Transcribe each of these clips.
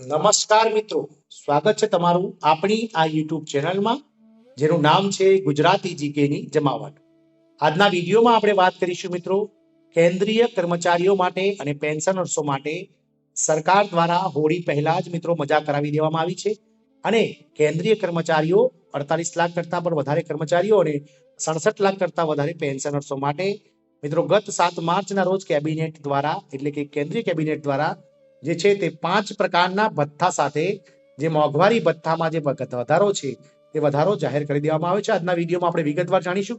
નમસ્કાર મિત્રો, સ્વાગત છે તમારું આપણી આ યુટ્યુબ ચેનલમાં જેનું નામ છે ગુજરાતી જીકેની જમાવટ. આજના વિડીયોમાં આપણે વાત કરીશું મિત્રો કેન્દ્રીય કર્મચારીઓ માટે અને પેન્શનર્સો માટે સરકાર દ્વારા હોળી પહેલા જ મિત્રો મજા કરાવી દેવામાં આવી છે અને કેન્દ્રીય કર્મચારીઓ 48 લાખ કરતા પણ વધારે કર્મચારીઓ અને 67 લાખ કરતા વધારે પેન્શનર્સો માટે મિત્રો ગત 7 માર્ચના રોજ કેબિનેટ દ્વારા એટલે કે કેન્દ્રીય કેબિનેટ દ્વારા જે છે તે 5 પ્રકારના ભથ્થા સાથે જે મોંઘવારી ભથ્થામાં જે વધારો છે તે વધારો જાહેર કરી દેવામાં આવ્યો છે. આજના વિડીયોમાં આપણે વિગતવાર જાણીશું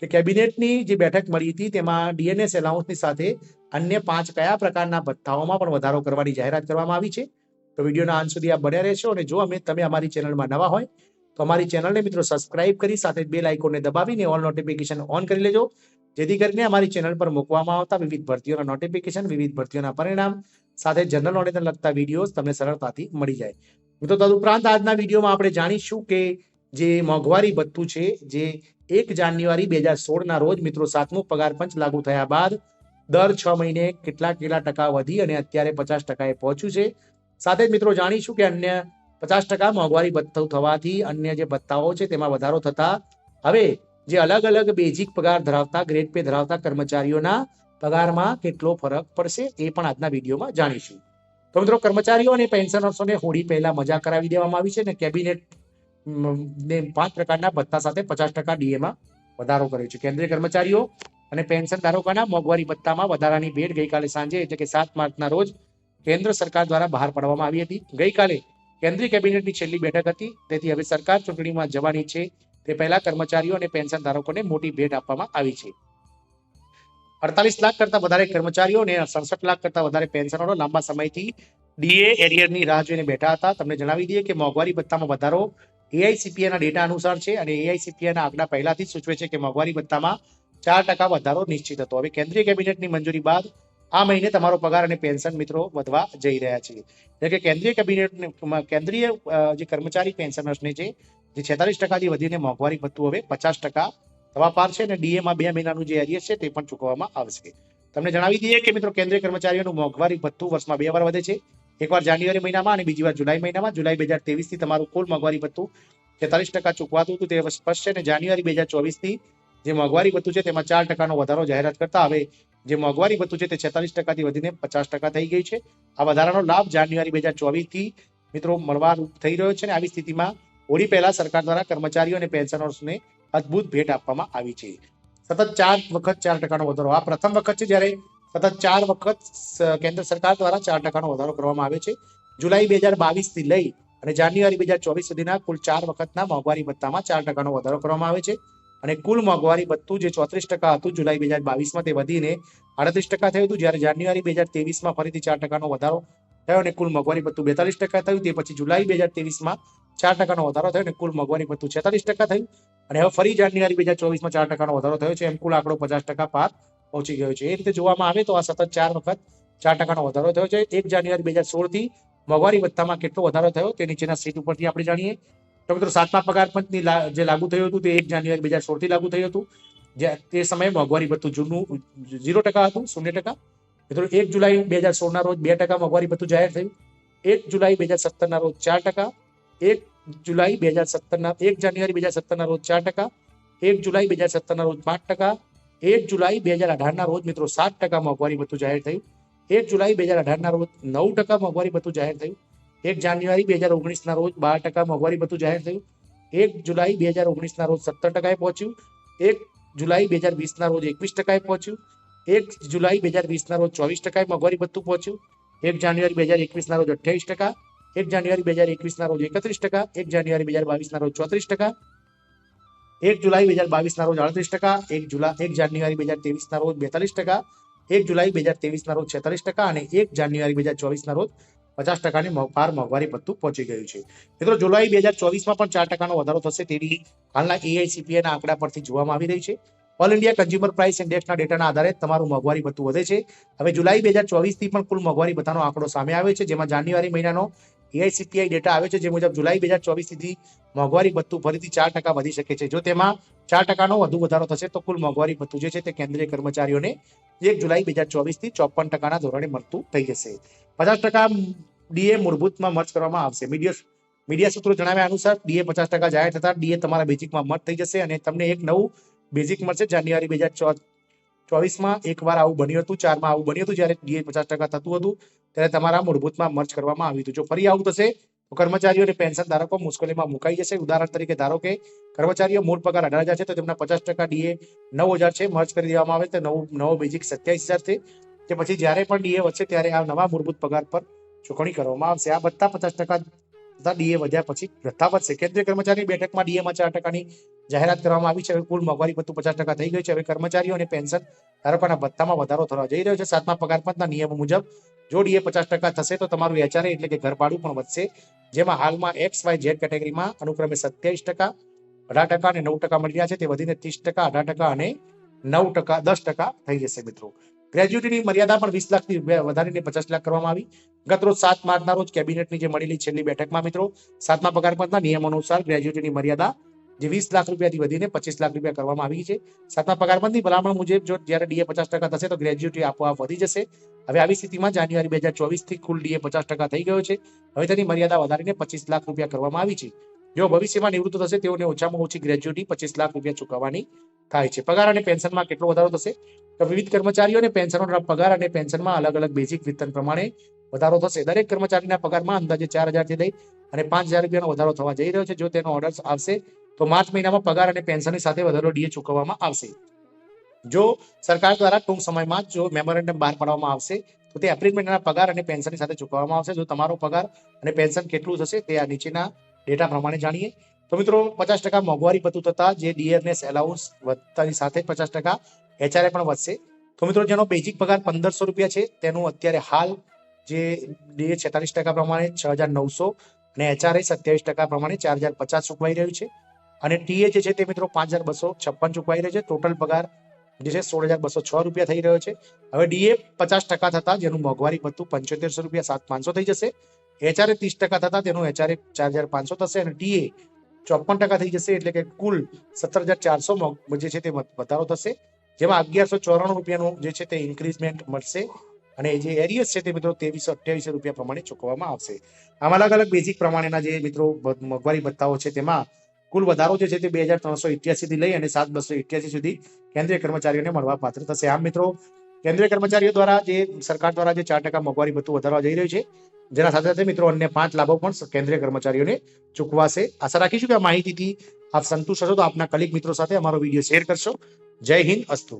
કે કેબિનેટની જે બેઠક મળી હતી તેમાં ડીએનએસ એલાઉન્સની સાથે અન્ય 5 કયા પ્રકારના ભથ્થાઓમાં પણ વધારો કરવાની જાહેરાત કરવામાં આવી છે. તો વિડીયોના અંત સુધી આપ બન્યા રહેશો અને જો તમે અમારી ચેનલમાં નવા હોય તો અમારી ચેનલને મિત્રો સબસ્ક્રાઇબ કરી સાથે બેલ આઇકોનને દબાવીને ઓલ નોટિફિકેશન ઓન કરી લેજો, જેથી કરીને અમારી ચેનલ પર મૂકવામાં આવતા વિવિધ ભરતીઓના નોટિફિકેશન, વિવિધ ભરતીઓના પરિણામ સાથે જનરલ નોલેજને લગતા વિડીયો તમને સરળતાથી મળી જાય. મિત્રો તદુપરાંત આજના વિડીયોમાં આપણે જાણીશું કે જે મોંઘવારી ભથ્થું છે જે 1 જાન્યુઆરી 2016 ના રોજ મિત્રો 7મું પગાર પંચ લાગુ થયા બાદ દર 6 મહિને કેટલા ટકા વધી અને અત્યારે 50% પહોંચ્યું છે. સાથે જ મિત્રો જાણીશું કે અન્ય 50% મોંઘવારી ભથ્થું થવાથી અન્ય જે ભથ્થાઓ છે તેમાં વધારો થતા હવે જે અલગ અલગ બેઝિક પગાર ધરાવતા ગ્રેડ પે ધરાવતા કર્મચારીઓના પગારમાં કેટલો ફરક પડશે એ પણ આજના વિડીયોમાં જાણીશું. તો મિત્રો કર્મચારીઓ અને પેન્શનર્સોને હોળી પહેલા મજા કરાવી દેવામાં આવી છે અને કેબિનેટ ને 5 પ્રકારના ભથ્થા સાથે 50% ડીએમાં વધારો કર્યો છે. કેન્દ્રીય કર્મચારીઓ અને પેન્શન ધારકોના મોંઘવારી ભથ્થામાં વધારાની ભેટ ગઈકાલે સાંજે એટલે કે 7 માર્ચના રોજ કેન્દ્ર સરકાર દ્વારા બહાર પાડવામાં આવી હતી. ગઈકાલે કેન્દ્રીય કેબિનેટની છેલ્લી બેઠક હતી, તેથી હવે સરકાર ચૂંટણીમાં જવાની છે તે પહેલા કર્મચારીઓ અને પેન્શન ધારકોને મોટી ભેટ આપવામાં આવી છે. 48 લાખ કરતા વધારે કર્મચારીઓ અને 67 લાખ કરતા વધારે પેન્શનરો લાંબા સમયથી ડીએ એરિયરની રાહ જોઈને બેઠા હતા. તમને જણાવી દઈએ કે મોંઘવારી ભથ્થામાં વધારો એઆઈસીપીએના ડેટા અનુસાર છે અને એઆઈસીપીએના આંકડા પહેલાથી જ સૂચવે છે કે મોંઘવારી ભથ્થામાં 4% વધારો નિશ્ચિત હતો. હવે કેન્દ્રીય કેબિનેટની મંજૂરી બાદ આ મહિને તમારો પગાર અને પેન્શન મિત્રો વધવા જઈ રહ્યા છે. એટલે કે કેન્દ્રીય કેબિનેટ જે કર્મચારી પેન્શનર્સને છે જે 46%થી વધીને મોંઘવારી ભથ્થું હવે 50% થવા પાર છે અને ડીએમાં 2 મહિનાનું જે એરિયર છે તે પણ ચૂકવવામાં આવશે. તમને જણાવી દઈએ કે મિત્રો કેન્દ્રીય કર્મચારીઓનું મોંઘવારી ભથ્થું વર્ષમાં 2 વાર વધે છે, એકવાર જાન્યુઆરી મહિનામાં અને બીજી વાર જુલાઈ મહિનામાં. જુલાઈ 2023 થી તમારું કુલ મોંઘવારી ભથ્થું 43% ચૂકવાતું હતું તે સ્પષ્ટ છે અને જાન્યુઆરી 2024 થી જે મોંઘવારી ભથ્થું છે તેમાં 4%નો વધારો જાહેરાત કરતા હવે જે મોંઘવારી ભથ્થું છે તે 46%થી વધીને 50% થઈ ગઈ છે. આ વધારાનો લાભ જાન્યુઆરી 2024 થી મિત્રો મળવા થઈ રહ્યો છે અને આવી સ્થિતિમાં હોળી પહેલા સરકાર દ્વારા કર્મચારીઓ અને પેન્શનર્સને અદ્ભુત ભેટ આપવામાં આવી છે. સતત 4 વખત 4%નો વધારો આ પ્રથમ વખત છે જ્યારે સતત 4 વખત કેન્દ્ર સરકાર દ્વારા 4%નો વધારો કરવામાં આવ્યો છે. જુલાઈ 2022 થી લઈ અને જાન્યુઆરી 2024 સુધીના કુલ 4 વખતના મોંઘવારી ભથ્થામાં 4%નો વધારો કરવામાં આવે છે અને કુલ મોંઘવારી ભથ્થું જે 34% હતું જુલાઈ 2022માં તે વધીને 38% થયું હતું, જ્યારે જાન્યુઆરી 2023માં ફરીથી 4%નો વધારો થયો અને કુલ મોંઘવારી ભથ્થું 42% થયું. તે પછી જુલાઈ 2023માં 4%નો વધારો થયો અને કુલ મોંઘવારી ભથ્થું 46% થયું અને હવે ફરી જાન્યુઆરી 2024માં 4%નો વધારો થયો છે. એમ કુલ આંકડો 50% પાર પહોંચી ગયો છે. એ રીતે જોવામાં આવે તો આ સતત 4 વખત 4%નો વધારો થયો છે. 1 જાન્યુઆરી 2016 થી મોંઘવારી ભથ્થામાં કેટલો વધારો થયો તે નીચેના શીટ ઉપરથી આપણે જાણીએ. તો મિત્રો 7મા પગાર પંચની જે લાગુ થયું હતું તે 1 જાન્યુઆરી 2016 થી લાગુ થયું હતું. તે સમયે મોંઘવારી ભથ્થું જૂનું 0% હતું, 0%. મિત્રો 1 જુલાઈ 2016ના રોજ 2% મોંઘવારી ભથ્થું જાહેર થયું. 1 જુલાઈ 2017ના રોજ 4%, 1 જાન્યુઆરી 2017ના રોજ 4%, 1 જુલાઈ 2017ના રોજ 5%, 1 જુલાઈ 2018ના રોજ મિત્રો 7% મોંઘવારી ભથ્થું જાહેર થયું. 1 જુલાઈ 2018ના રોજ 9% મોંઘવારી ભથ્થું જાહેર થયું. 1 જાન્યુઆરી 2019ના રોજ 12% મોંઘવારી ભથ્થું જાહેર થયું. 1 જુલાઈ 2019ના રોજ 17% પહોંચ્યું. 1 જુલાઈ 2020ના રોજ 21% પહોંચ્યું. 1 જુલાઈ 2020ના રોજ 24% મોંઘવારી ભથ્થું પહોંચ્યું. 1 જાન્યુઆરી 2021ના રોજ 28%, 1 જાન્યુઆરી 2021ના રોજ 31%, 1 જાન્યુઆરી 2022ના રોજ 34%, 1 જુલાઈ 2022ના રોજ 38%, 1 જાન્યુઆરી 2023ના રોજ 42%, 1 જુલાઈ 2023ના રોજ 46% અને 1 જાન્યુઆરી 2024ના રોજ 50%ની પાર મોંઘવારી ભથ્થું પહોંચી ગયું છે. મિત્રો જુલાઈ 2024માં પણ 4%નો વધારો થશે તેવી હાલના એઆઈસીપીએના આંકડા પરથી જોવામાં આવી રહી છે. ઓલ ઇન્ડિયા કન્ઝ્યુમર પ્રાઇસ ઇન્ડેક્સના ડેટાના આધારે તમારું મોંઘવારી ભથ્થું વધે છે. હવે જુલાઈ 2024 થી પણ કુલ મોંઘવારી ભથ્થાનો આંકડો સામે આવ્યો છે, જેમાં જાન્યુઆરી મહિનાનો એઆઈસીપીઆઈ ડેટા આવ્યો છે જે મુજબ જુલાઈ 2024 સુધી મોંઘવારી ભથ્થું ફરીથી 4% વધી શકે છે. જો તેમાં 4%નો વધુ વધારો થશે તો કુલ મોંઘવારી ભથ્થું જે છે તે કેન્દ્રીય કર્મચારીઓને 1 જુલાઈ 2024 થી 54%ના ધોરણે મળતું થઈ જશે. 50% ડીએ મૂળભૂતમાં મર્જ કરવામાં આવશે. મીડિયા સૂત્રો જણાવ્યા અનુસાર ડીએ 50% જાહેર થતા ડીએ તમારા બેઝિકમાં મર્જ થઈ જશે અને તમને એક નવું બેઝિક મળશે. જાન્યુઆરી 2024માં એકવાર આવું બન્યું હતું, 4માં આવું બન્યું હતું, જ્યારે ડીએ 50% થતું હતું ત્યારે તમારા મૂળભૂતમાં મર્જ કરવામાં આવ્યું હતું. જો ફરી આવું થશે તો કર્મચારીઓ અને પેન્શન ધારકો મુશ્કેલીમાં મુકાઈ જશે. ઉદાહરણ તરીકે ધારો કે કર્મચારીઓ મૂળ પગાર 18,000 છે તો તેમના 50% ડીએ 9,000 છે, મર્જ કરી દેવામાં આવે તો નવો બેઝિક 27,000 છે. તે પછી જ્યારે પણ ડીએ વધશે ત્યારે આ નવા મૂળભૂત પગાર પર ચૂકવણી કરવામાં આવશે. આ બધા 50% ડીએ વધ્યા પછી જથ્થા વધશે. કેન્દ્રીય કર્મચારી બેઠકમાં ડીએમાં 4%ની જાહેરાત કરવામાં આવી છે. હવે કુલ મોંઘવારી ભથ્થું 50% થઈ ગયું છે. હવે કર્મચારીઓ અને પેન્શન ધારકોના ભથ્થામાં વધારો થવા જઈ રહ્યો છે. 7મા પગાર પંચના નિયમો મુજબ જો ડીએ 50% થશે તો તમારું એચઆરએ એટલે કે ઘર ભાડું પણ વધશે, જેમાં હાલમાં XYZ કેટેગરીમાં અનુક્રમે 27%, 18% અને 9% મળી રહ્યા છે. તે વધીને 30%, 18% અને 9%, 10% થઈ જશે. મિત્રો, ગ્રેજ્યુટીની મર્યાદા પણ 20 લાખથી વધારીને 50 લાખ કરવામાં આવી. ગત રોજ 7 માર્ચના રોજ કેબિનેટની જે મળેલી છેલ્લી બેઠકમાં મિત્રો 7મા પગાર પંચના નિયમો અનુસાર ગ્રેજ્યુટીની મર્યાદા જે 20 લાખ રૂપિયાથી વધીને 25 લાખ રૂપિયા કરવામાં આવી છે. 7મા પગાર પંચની ભલામણ મુજબ જો જ્યારે ડીએ 50% થશે તો ગ્રેજ્યુટી આપોઆપ વધી જશે. હવે આવી સ્થિતિમાં જાન્યુઆરી 2024 થી કુલ ડીએ 50% થઈ ગયો છે. હવે તેની મર્યાદા વધારીને 25 લાખ રૂપિયા કરવામાં આવી છે. જો ભવિષ્યમાં નિવૃત્ત થશે તેઓને ઓછામાં ઓછી ગ્રેજ્યુટી 25 લાખ રૂપિયા ચૂકવવાની થાય છે. પગાર અને પેન્શનમાં કેટલો વધારો થશે તો વિવિધ કર્મચારીઓ અને પેન્શનરોના પગાર અને પેન્શનમાં અલગ અલગ બેઝિક વેતન પ્રમાણે વધારો થશે. દરેક કર્મચારીના પગારમાં અંદાજે 4,000 થી લઈ અને 5,000 રૂપિયાનો વધારો થવા જઈ રહ્યો છે. જો તેનો ઓર્ડર આવશે તો માર્ચ મહિનામાં પગાર અને પેન્શનની સાથે વધારેલો ડીએ ચૂકવવામાં આવશે. જો સરકાર દ્વારા ટૂંક સમયમાં જો મેમોરેન્ડમ બહાર પાડવામાં આવશે તો તે એપ્રિલ મહિનાના પગાર અને પેન્શનની સાથે ચૂકવવામાં આવશે. જો તમારો પગાર અને પેન્શન કેટલું થશે તે આ નીચેના ડેટા પ્રમાણે જાણીએ તો મિત્રો 50% મોંઘવારી ભથ્થું થતા જે ડીએરનેસ એલાઉન્સ વધતાની સાથે 50% એચઆરએ પણ વધશે. તો મિત્રો જેનો બેઝિક પગાર 1,500 રૂપિયા છે તેનું અત્યારે હાલ જે ડીએ 46% પ્રમાણે 6,900 અને એચઆરએ 27% પ્રમાણે 4,050 ચૂકવાઈ રહ્યું છે અને ટીએ જે છે તે મિત્રો 5,256 ચૂકવાઈ રહ્યું છે. ટોટલ પગાર જે છે 16,206 રૂપિયા થઈ રહ્યો છે. હવે ડીએ 50% થતા જેનું મોંઘવારી ભથ્થું 7500 રૂપિયા 7,500 થઈ જશે. એચઆરએ 30% થતા તેનું એચઆરએ 4,500 થશે અને ટીએ 54% થઈ જશે, એટલે કે કુલ 17,400 જે છે તે વધારો થશે, જેમાં 1,194 રૂપિયાનું જે છે તે ઇન્ક્રીઝમેન્ટ મળશે અને જે એરિયસ છે તે મિત્રો 2,328 રૂપિયા પ્રમાણે ચૂકવવામાં આવશે. આમાં અલગ અલગ બેઝિક પ્રમાણેના જે મિત્રો મોંઘવારી ભથ્થાઓ છે તેમાં કુલ વધારો જે છે તે 2,388 થી લઈ અને 7,288 સુધી કેન્દ્રીય કર્મચારીઓને મળવા પાત્ર થશે. આમ મિત્રો કેન્દ્રીય કર્મચારીઓ દ્વારા જે સરકાર દ્વારા જે 4% મોંઘવારી ભથ્થું વધારવા જઈ રહ્યું છે, જેના સાથે સાથે મિત્રો અન્ય 5 લાભો પણ કેન્દ્રીય કર્મચારીઓને ચૂકવાશે. આશા રાખીશું કે આ માહિતીથી આપ સંતુષ્ટ હશો તો આપના કલીગ મિત્રો સાથે અમારો વિડીયો શેર કરશો. જય હિન્દ, અસ્તુ.